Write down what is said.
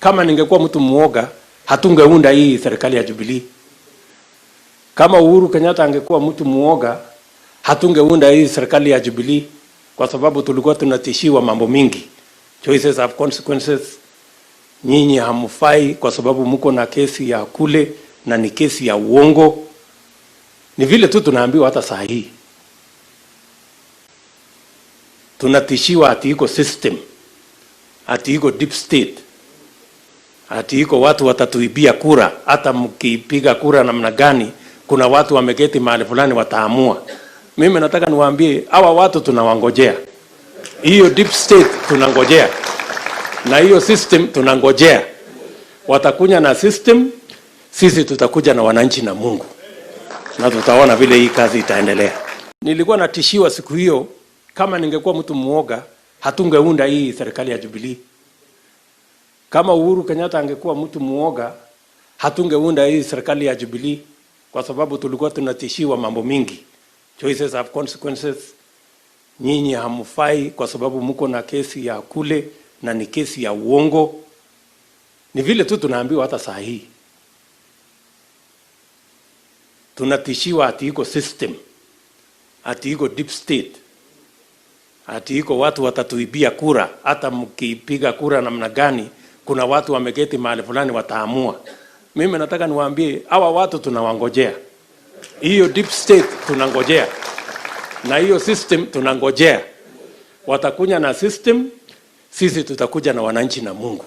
Kama ningekuwa mtu muoga, hatungeunda hii serikali ya Jubilee. Kama Uhuru Kenyatta angekuwa mtu muoga, hatungeunda hii serikali ya Jubilee, kwa sababu tulikuwa tunatishiwa mambo mingi. Choices have consequences. Nyinyi hamfai kwa sababu mko na kesi ya kule na ni kesi ya uongo. Ni vile tu tunaambiwa hata saa hii. Tunatishiwa ati iko system, ati iko deep state, ati iko watu watatuibia kura. Hata mkipiga kura namna gani, kuna watu wameketi mahali fulani wataamua. Mimi nataka niwaambie hawa watu tunawangojea. Hiyo deep state tunangojea, na hiyo system tunangojea. Watakunya na system, sisi tutakuja na wananchi na Mungu, na tutaona vile hii kazi itaendelea. Nilikuwa natishiwa siku hiyo, kama ningekuwa mtu muoga, hatungeunda hii serikali ya Jubilee. Kama Uhuru Kenyatta angekuwa mtu muoga, hatungeunda hii serikali ya Jubilee, kwa sababu tulikuwa tunatishiwa mambo mingi. Choices have consequences. Nyinyi hamfai kwa sababu mko na kesi ya kule na ni kesi ya uongo. Ni vile tu tunaambiwa hata saa hii. Tunatishiwa ati iko system, ati iko deep state, ati iko watu watatuibia kura. Hata mkipiga kura namna gani, kuna watu wameketi mahali fulani wataamua. Mimi nataka niwaambie hawa watu tunawangojea. Hiyo deep state tunangojea, na hiyo system tunangojea. Watakunya na system, sisi tutakuja na wananchi na Mungu.